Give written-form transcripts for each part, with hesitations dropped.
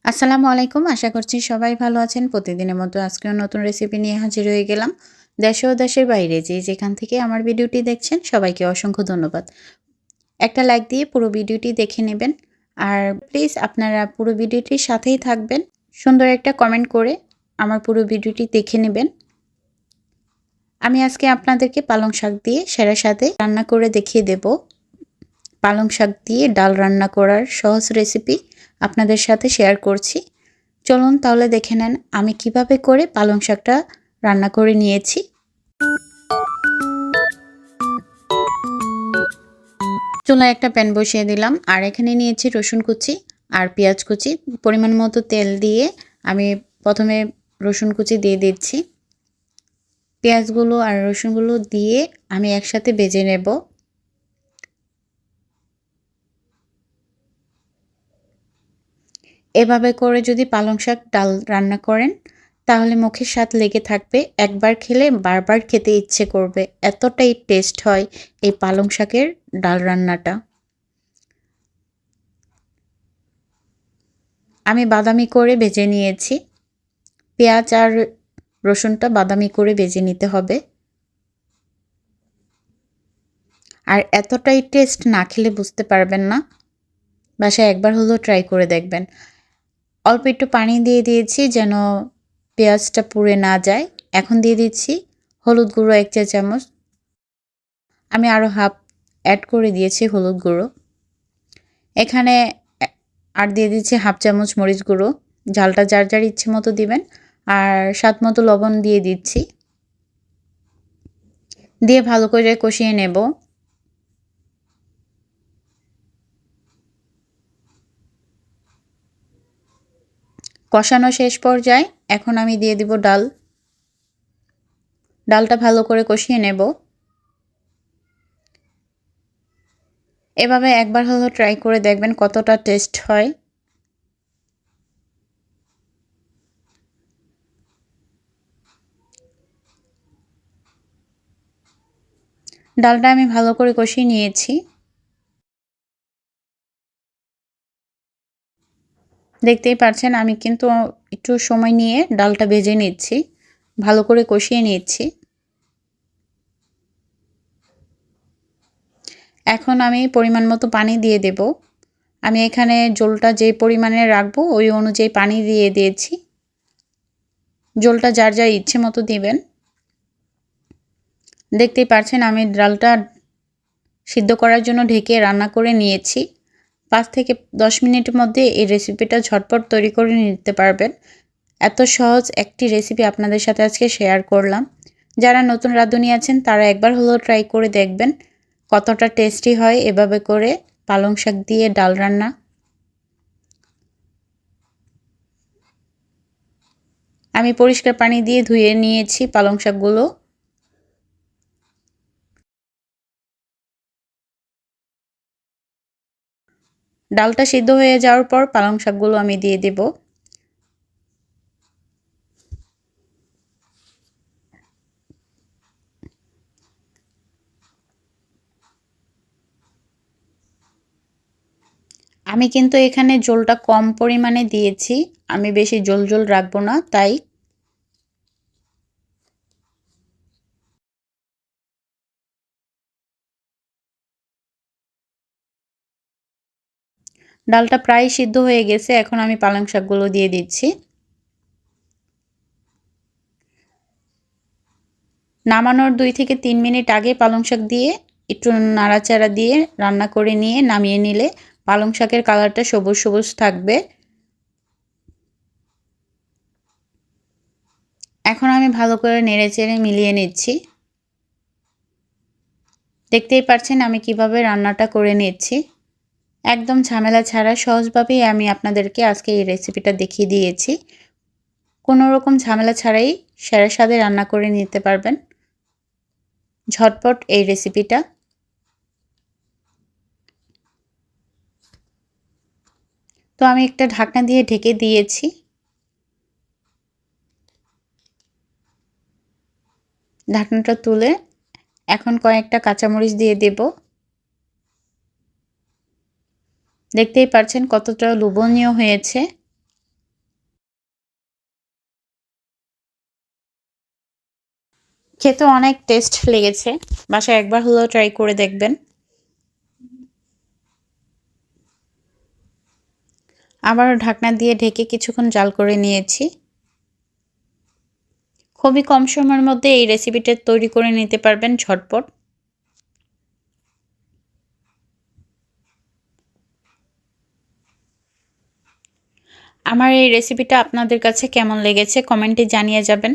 আসসালামু আলাইকুম। আশা করছি সবাই ভালো আছেন। প্রতিদিনের মতো আজকেও নতুন রেসিপি নিয়ে হাজির হয়ে গেলাম। দেশে ও দেশের বাইরে যেখান থেকে আমার ভিডিওটি দেখছেন সবাইকে অসংখ্য ধন্যবাদ। একটা লাইক দিয়ে পুরো ভিডিওটি দেখে নেবেন। আর প্লিজ আপনারা পুরো ভিডিওটির সাথেই থাকবেন। সুন্দর একটা কমেন্ট করে আমার পুরো ভিডিওটি দেখে নেবেন। আমি আজকে আপনাদেরকে পালং শাক দিয়ে সেরা সাথে রান্না করে দেখিয়ে দেব। পালং শাক দিয়ে ডাল রান্না করার সহজ রেসিপি আপনাদের সাথে শেয়ার করছি। চলুন তাহলে দেখে নেন আমি কিভাবে করে পালং শাকটা রান্না করে নিয়েছি। চুলায় একটা প্যান বসিয়ে দিলাম আর এখানে নিয়েছি রসুন কুচি আর পেঁয়াজ কুচি। পরিমাণ মতো তেল দিয়ে আমি প্রথমে রসুন কুচি দিয়ে দিচ্ছি। পেঁয়াজগুলো আর রসুনগুলো দিয়ে আমি একসাথে ভেজে নেব। এভাবে করে যদি পালং শাক ডাল রান্না করেন তাহলে মুখের স্বাদ লেগে থাকবে। একবার খেলে বারবার খেতে ইচ্ছে করবে, এতটাই টেস্ট হয় এই পালং শাকের ডাল রান্নাটা। আমি বাদামি করে ভেজে নিয়েছি। পেঁয়াজ আর রসুনটা বাদামি করে ভেজে নিতে হবে। আর এতটাই টেস্ট না খেলে বুঝতে পারবেন না। বাসায় একবার হলেও ট্রাই করে দেখবেন। অল্প একটু পানি দিয়ে দিয়েছি যেন পেঁয়াজটা পুড়ে না যায়। এখন দিয়ে দিচ্ছি হলুদ গুঁড়ো 1 চা চামচ। আমি আরও হাফ অ্যাড করে দিয়েছি হলুদ গুঁড়ো। এখানে আর দিয়ে দিচ্ছি হাফ চামচ মরিচ গুঁড়ো। ঝালটা যার যার ইচ্ছে মতো দিবেন। আর স্বাদ মতো লবণ দিয়ে দিচ্ছি। দিয়ে ভালো করে কষিয়ে নেব। কষানো শেষ পর্যায়ে এখন আমি দিয়ে দিব ডাল। ডালটা ভালো করে কষিয়ে নেব। এভাবে একবার হলেও ট্রাই করে দেখবেন কতটা টেস্ট হয়। ডালটা আমি ভালো করে কষিয়ে নিয়েছি। দেখতেই পাচ্ছেন আমি কিন্তু একটু সময় নিয়ে ডালটা ভেজে নিচ্ছি, ভালো করে কষিয়ে নিচ্ছি। এখন আমি পরিমাণ মতো পানি দিয়ে দেব। আমি এখানে ঝোলটা যে পরিমাণে রাখবো ওই অনুযায়ী পানি দিয়ে দিয়েছি। ঝোলটা যার যার ইচ্ছে মতো দিবেন। দেখতেই পাচ্ছেন আমি ডালটা সিদ্ধ করার জন্য ঢেকে রান্না করে নিয়েছি। 5 থেকে 10 মিনিটের মধ্যে এই রেসিপিটা ঝটপট তৈরি করে নিতে পারবেন। এত সহজ একটি রেসিপি আপনাদের সাথে আজকে শেয়ার করলাম। যারা নতুন রাঁধুনি আছেন তারা একবার হলেও ট্রাই করে দেখবেন কতটা টেস্টি হয় এভাবে করে পালং শাক দিয়ে ডাল রান্না। আমি পরিষ্কার পানি দিয়ে ধুয়ে নিয়েছি পালং শাকগুলো। ডালটা সিদ্ধ হয়ে যাওয়ার পর পালং শাকগুলো আমি দিয়ে দেব। আমি কিন্তু এখানে ঝোলটা কম পরিমাণে দিয়েছি, আমি বেশি ঝোল ঝোল রাখবো না তাই। ডালটা প্রায় সিদ্ধ হয়ে গেছে, এখন আমি পালং শাকগুলো দিয়ে দিচ্ছি। নামানোর 2 থেকে 3 মিনিট আগে পালং শাক দিয়ে একটু নাড়াচাড়া দিয়ে রান্না করে নিয়ে নামিয়ে নিলে পালং শাকের কালারটা সবুজ সবুজ থাকবে। এখন আমি ভালো করে নেড়েচেড়ে মিলিয়ে নিচ্ছি। দেখতেই পাচ্ছেন আমি কিভাবে রান্নাটা করে নিচ্ছি। একদম ঝামেলা ছাড়া সহজভাবেই আমি আপনাদেরকে আজকে এই রেসিপিটা দেখিয়ে দিয়েছি। কোনো রকম ঝামেলা ছাড়াই সেরা স্বাদে রান্না করে নিতে পারবেন ঝটপট এই রেসিপিটা। তো আমি একটা ঢাকনা দিয়ে ঢেকে দিয়েছি। ঢাকনাটা তুলে এখন কয়েকটা কাঁচামরিচ দিয়ে দেব। দেখতেই পাচ্ছেন কতটা লোভনীয় হয়েছে। খেতে অনেক টেস্ট লেগেছে। বাসায় একবার হলেও ট্রাই করে দেখবেন। আবারও ঢাকনা দিয়ে ঢেকে কিছুক্ষণ জাল করে নিয়েছি। খুবই কম সময়ের মধ্যে এই রেসিপিটা তৈরি করে নিতে পারবেন ঝটপট। আমার এই রেসিপিটা আপনাদের কাছে কেমন লেগেছে কমেন্টে জানিয়ে যাবেন।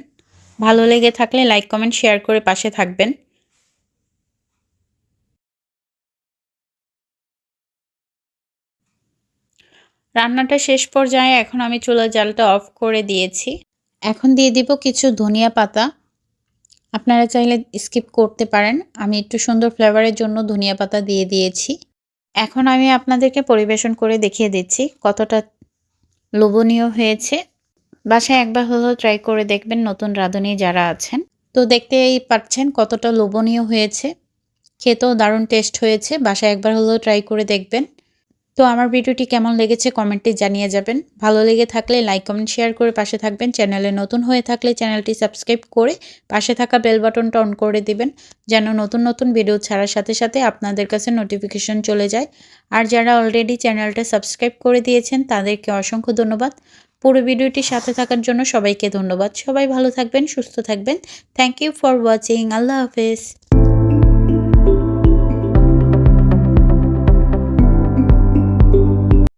ভালো লেগে থাকলে লাইক কমেন্ট শেয়ার করে পাশে থাকবেন। রান্নাটা শেষ পর্যায়ে এখন আমি চুলার জালটা অফ করে দিয়েছি। এখন দিয়ে দিব কিছু ধনিয়া পাতা। আপনারা চাইলে স্কিপ করতে পারেন। আমি একটু সুন্দর ফ্লেভারের জন্য ধনিয়া পাতা দিয়ে দিয়েছি। এখন আমি আপনাদেরকে পরিবেশন করে দেখিয়ে দিচ্ছি কতটা লোভনীয় হয়েছে। বাসায় একবার হলেও ট্রাই করে দেখবেন নতুন রাঁধুনি যারা আছেন। তো দেখতেই পাচ্ছেন কতটা লোভনীয় হয়েছে। খেতেও দারুণ টেস্ট হয়েছে। বাসায় একবার হলেও ট্রাই করে দেখবেন। তো আমার ভিডিওটি কেমন লেগেছে কমেন্টে জানিয়ে যাবেন। ভালো লেগে থাকলে লাইক কমেন্ট শেয়ার করে পাশে থাকবেন। চ্যানেলে নতুন হয়ে থাকলে চ্যানেলটি সাবস্ক্রাইব করে পাশে থাকা বেল বাটনটা অন করে দিবেন, যেন নতুন নতুন ভিডিও ছাড়ার সাথে সাথে আপনাদের কাছে নোটিফিকেশন চলে যায়। আর যারা অলরেডি চ্যানেলটা সাবস্ক্রাইব করে দিয়েছেন তাদেরকে অসংখ্য ধন্যবাদ। পুরো ভিডিওটির সাথে থাকার জন্য সবাইকে ধন্যবাদ। সবাই ভালো থাকবেন, সুস্থ থাকবেন। Thank you for watching. আল্লাহ হাফেজ।